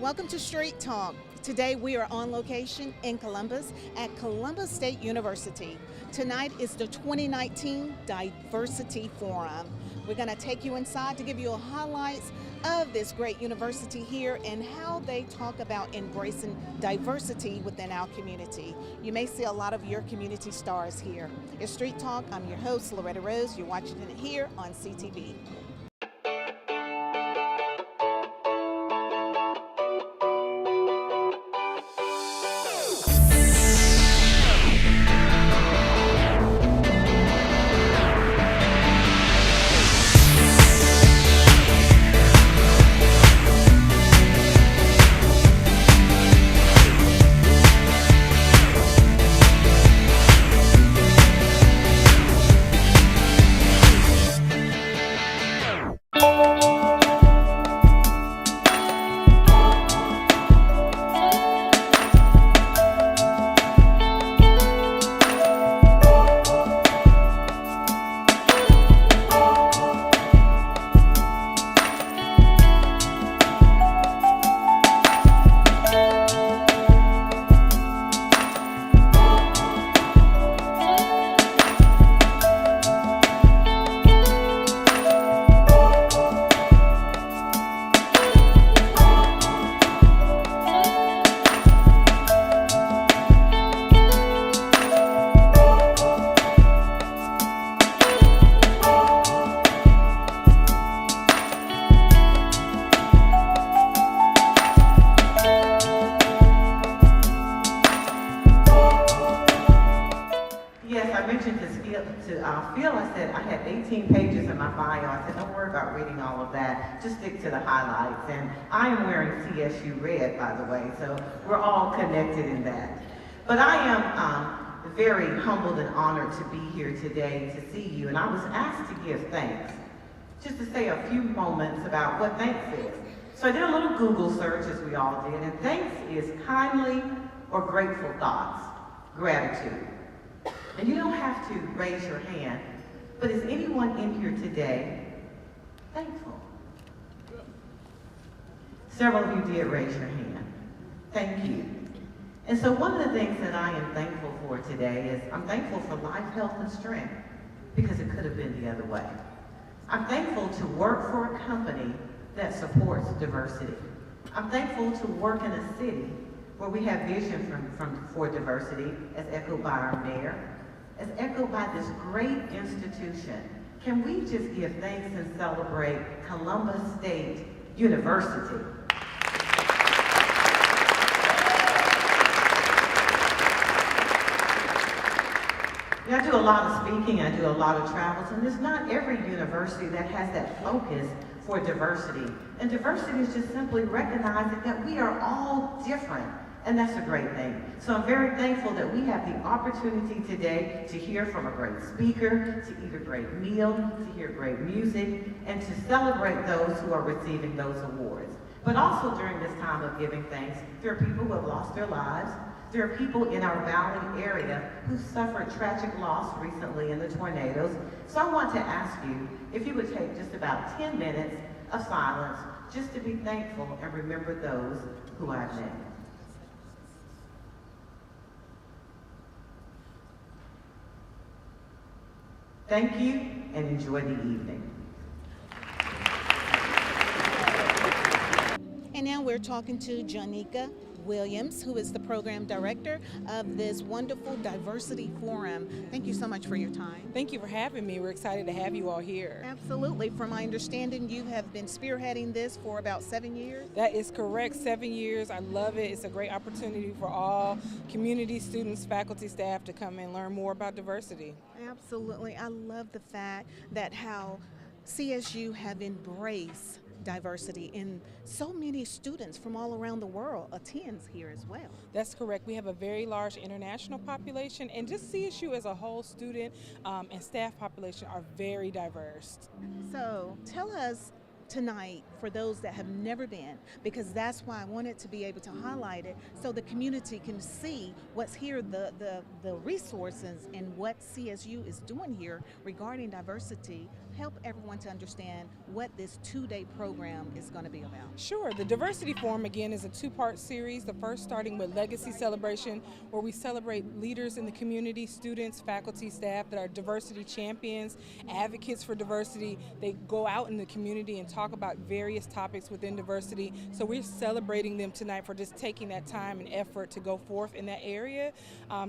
welcome to Street Talk. Today we are on location in Columbus at Columbus State University. Tonight is the 2019 Diversity Forum. We're going to take you inside to give you highlights of this great university here and how they talk about embracing diversity within our community. You may see a lot of your community stars here. It's Street Talk. I'm your host, Loretta Rose. You're watching it here on CTV. I said I had 18 pages in my bio. I said, don't worry about reading all of that. Just stick to the highlights. And I am wearing CSU red, by the way, so we're all connected in that. But I am very humbled and honored to be here today to see you. And I was asked to give thanks, just to say a few moments about what thanks is. So I did a little Google search, as we all did, and thanks is kindly or grateful thoughts, gratitude. And you don't have to raise your hand, but is anyone in here today thankful? Several of you did raise your hand. Thank you. And so one of the things that I am thankful for today is I'm thankful for life, health, and strength, because it could have been the other way. I'm thankful to work for a company that supports diversity. I'm thankful to work in a city where we have vision for diversity, as echoed by our mayor, as echoed by this great institution. Can we just give thanks and celebrate Columbus State University? I do a lot of speaking, I do a lot of travels, and there's not every university that has that focus for diversity. And diversity is just simply recognizing that we are all different. And that's a great thing. So I'm very thankful that we have the opportunity today to hear from a great speaker, to eat a great meal, to hear great music, and to celebrate those who are receiving those awards. But also during this time of giving thanks, there are people who have lost their lives. There are people in our valley area who suffered tragic loss recently in the tornadoes. So I want to ask you if you would take just about 10 minutes of silence just to be thankful and remember those who I've named. Thank you, and enjoy the evening. And now we're talking to Janika Williams, who is the program director of this wonderful diversity forum. Thank you so much for your time. Thank you for having me. We're excited to have you all here. Absolutely. From my understanding, you have been spearheading this for about 7 years? That is correct, 7 years. I love it. It's a great opportunity for all community students, faculty, staff to come and learn more about diversity. Absolutely. I love the fact that how CSU have embraced diversity, and so many students from all around the world attends here as well. That's correct. We have a very large international population, and just CSU as a whole, student and staff population are very diverse. So tell us tonight, for those that have never been, because that's why I wanted to be able to highlight it so the community can see what's here, the resources and what CSU is doing here regarding diversity help everyone to understand what this two-day program is going to be about. Sure. The Diversity Forum, again, is a two-part series. The first starting with Legacy Celebration, where we celebrate leaders in the community, students, faculty, staff that are diversity champions, advocates for diversity. They go out in the community and talk about various topics within diversity. So we're celebrating them tonight for just taking that time and effort to go forth in that area.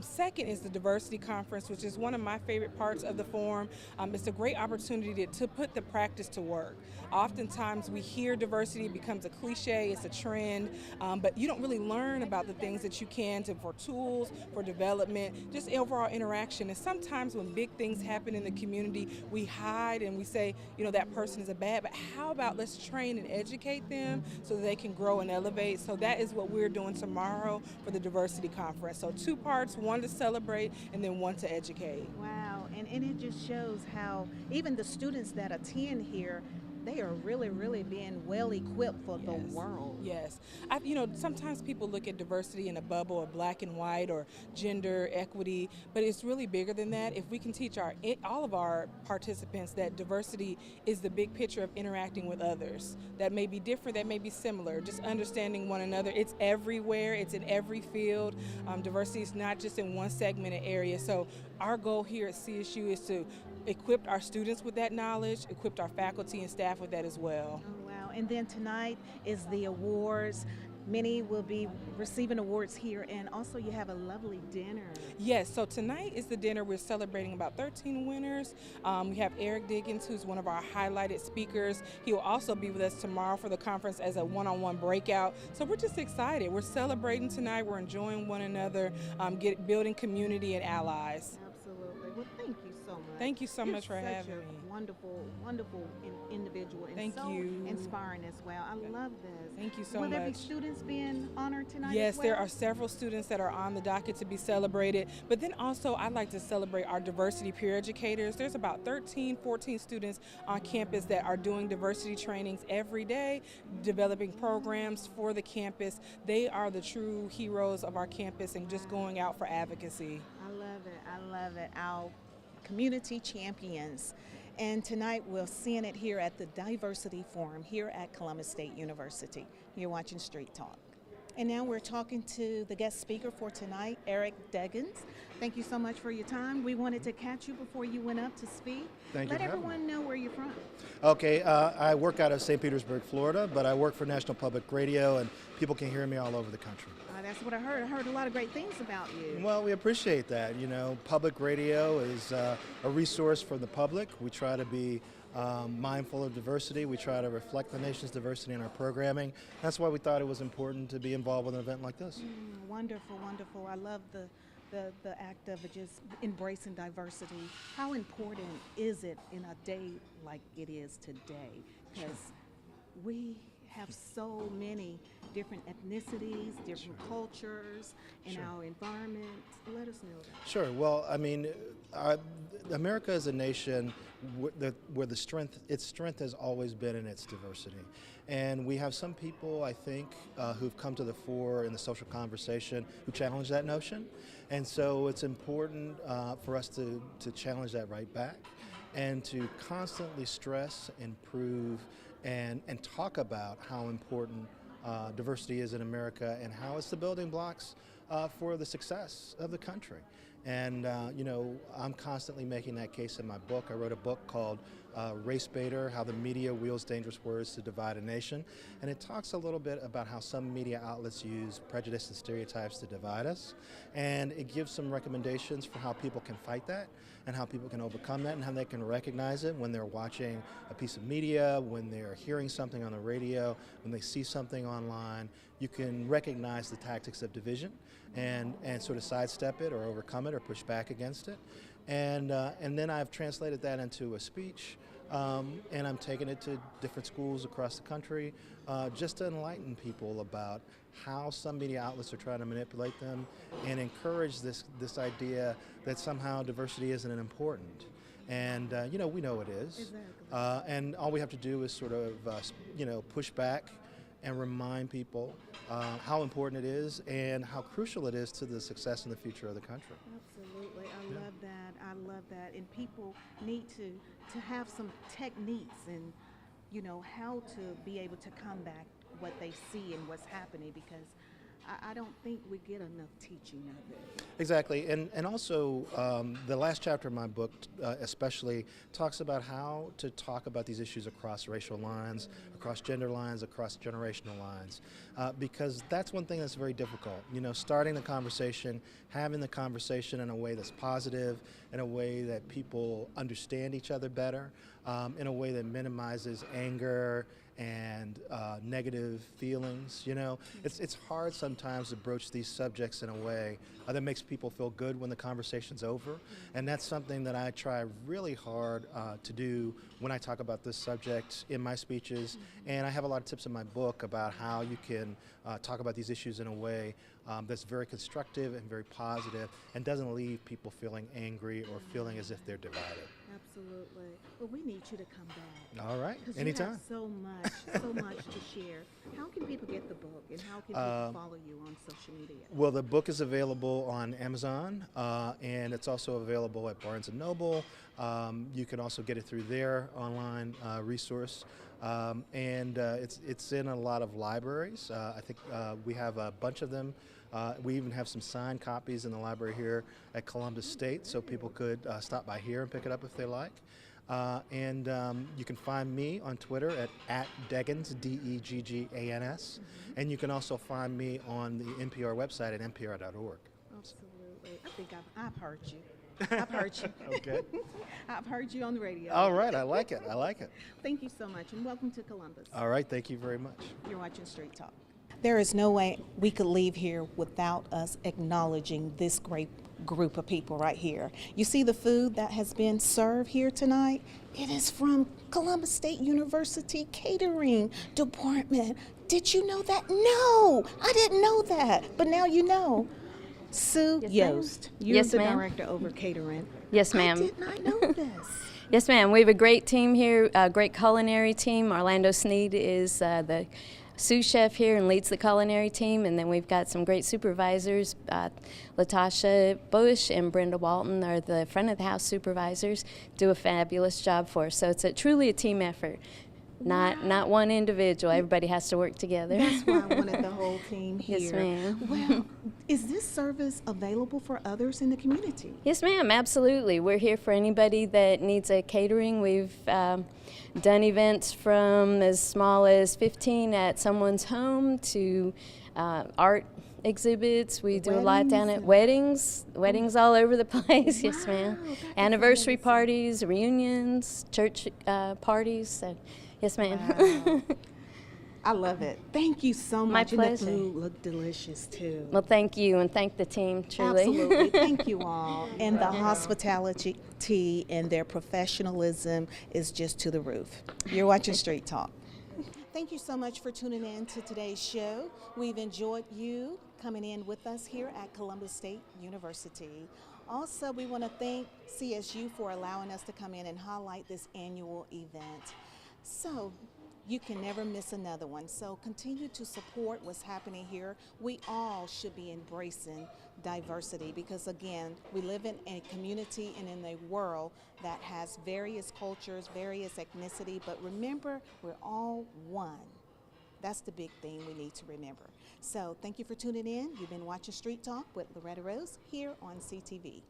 Second is the Diversity Conference, which is one of my favorite parts of the forum. It's a great opportunity to put the practice to work. Oftentimes we hear diversity, it becomes a cliche, it's a trend, but you don't really learn about the things that you can for tools, for development, just overall interaction. And sometimes when big things happen in the community, we hide and we say, you know, that person is a bad, but how about let's train and educate them so that they can grow and elevate. So that is what we're doing tomorrow for the Diversity Conference. So two parts, one to celebrate and then one to educate. Wow, and it just shows how even the students that attend here, they are really being well equipped for the world. Yes. Sometimes people look at diversity in a bubble of black and white or gender equity, but it's really bigger than that. If we can teach all of our participants that diversity is the big picture of interacting with others, that may be different, that may be similar, just understanding one another. It's everywhere, it's in every field. Diversity is not just in one segmented area. So our goal here at CSU is to equip our students with that knowledge, equip our faculty and staff with that as well. Oh, wow. And then tonight is the awards. Many will be receiving awards here, and also you have a lovely dinner. Yes, so tonight is the dinner. We're celebrating about 13 winners. We have Eric Diggins, who's one of our highlighted speakers. He will also be with us tomorrow for the conference as a one-on-one breakout. So we're just excited. We're celebrating tonight. We're enjoying one another, building community and allies. Absolutely. Well, thank you so much. Thank you so much for having me. Wonderful individual, and Thank so you. inspiring as well. I love this. Thank you so Will much. there be students being honored tonight? Yes, as well? there are several students that are on the docket to be celebrated, but then also I'd like to celebrate our diversity peer educators. There's about 13, 14 students on campus that are doing diversity trainings every day, developing programs for the campus. They are the true heroes of our campus and just going out for advocacy. I love it. I love it. Our community champions. And tonight we're seeing it here at the Diversity Forum here at Columbus State University. You're watching Street Talk. And now we're talking to the guest speaker for tonight, Eric Diggins. Thank you so much for your time. We wanted to catch you before you went up to speak. Thank you. Let everyone know where you're from. Okay, I work out of St. Petersburg, Florida, but I work for National Public Radio, and people can hear me all over the country. That's what I heard. I heard a lot of great things about you. Well, we appreciate that. You know, public radio is a resource for the public. We try to be mindful of diversity. We try to reflect the nation's diversity in our programming. That's why we thought it was important to be involved with an event like this. Wonderful, wonderful. I love the act of just embracing diversity. How important is it in a day like it is today? Because we have so many different ethnicities, different cultures in our environment. Let us know that. Sure. Well, I mean, America is a nation where its strength has always been in its diversity. And we have some people, I think, who've come to the fore in the social conversation who challenge that notion. And so it's important for us to challenge that right back and to constantly stress, improve, and talk about how important diversity is in America and how it's the building blocks for the success of the country. And I'm constantly making that case in my book. I wrote a book called Race Baiter, How the Media Wields Dangerous Words to Divide a Nation. And it talks a little bit about how some media outlets use prejudice and stereotypes to divide us. And it gives some recommendations for how people can fight that and how people can overcome that and how they can recognize it when they're watching a piece of media, when they're hearing something on the radio, when they see something online. You can recognize the tactics of division and sort of sidestep it or overcome it or push back against it. And then I've translated that into a speech, and I'm taking it to different schools across the country just to enlighten people about how some media outlets are trying to manipulate them and encourage this idea that somehow diversity isn't important. And we know it is. Exactly. And all we have to do is sort of push back and remind people how important it is and how crucial it is to the success and the future of the country. Absolutely. Absolutely. I love that. I love that. And people need to have some techniques and how to be able to combat what they see and what's happening because I don't think we get enough teaching of it. Exactly, and also the last chapter of my book especially talks about how to talk about these issues across racial lines, across gender lines, across generational lines, because that's one thing that's very difficult. Starting the conversation, having the conversation in a way that's positive, in a way that people understand each other better, in a way that minimizes anger and negative feelings. It's hard sometimes to broach these subjects in a way that makes people feel good when the conversation's over, and that's something that I try really hard to do when I talk about this subject in my speeches, and I have a lot of tips in my book about how you can talk about these issues in a way that's very constructive and very positive and doesn't leave people feeling angry or feeling as if they're divided. Absolutely. Well, we need you to come back. All right, Because anytime. you have so much to share. How can people get the book and how can people follow you on social media? Well, the book is available on Amazon and it's also available at Barnes & Noble. You can also get it through their online resource. And it's in a lot of libraries. I think we have a bunch of them. We even have some signed copies in the library here at Columbus State, so people could stop by here and pick it up if they like. And you can find me on Twitter at Deggans, Deggans, and you can also find me on the NPR website at npr.org. Absolutely. I think I've heard you. I've heard you. Okay. I've heard you on the radio. All right, I like it. I like it. Thank you so much, and welcome to Columbus. All right, thank you very much. You're watching Street Talk. There is no way we could leave here without us acknowledging this great group of people right here. You see the food that has been served here tonight? It is from Columbus State University Catering Department. Did you know that? No, I didn't know that, but now you know. Sue Yost, you're the director over catering. Yes, ma'am. I did not know this. Yes, ma'am. We have a great team here, a great culinary team. Orlando Sneed is the sous chef here and leads the culinary team, and then we've got some great supervisors. Latasha Bush and Brenda Walton are the front of the house supervisors, do a fabulous job for us. So it's truly a team effort. Not one individual. Everybody has to work together. That's why I wanted the whole team here. Yes, ma'am. Well, is this service available for others in the community? Yes, ma'am. Absolutely. We're here for anybody that needs a catering. We've done events from as small as 15 at someone's home to art exhibits. We do a lot down at weddings all over the place. Yes, ma'am. Anniversary parties, reunions, church parties. So, yes, ma'am. Wow. I love it. Thank you so much. My pleasure. And the food looked delicious too. Well, thank you, and thank the team, truly. Absolutely. Thank you all. And the hospitality and their professionalism is just to the roof. You're watching Street Talk. Thank you so much for tuning in to today's show. We've enjoyed you coming in with us here at Columbus State University. Also, we want to thank CSU for allowing us to come in and highlight this annual event. So, you can never miss another one. So continue to support what's happening here. We all should be embracing diversity because, again, we live in a community and in a world that has various cultures, various ethnicity, but remember, we're all one. That's the big thing we need to remember. So thank you for tuning in. You've been watching Street Talk with Loretta Rose here on CTV.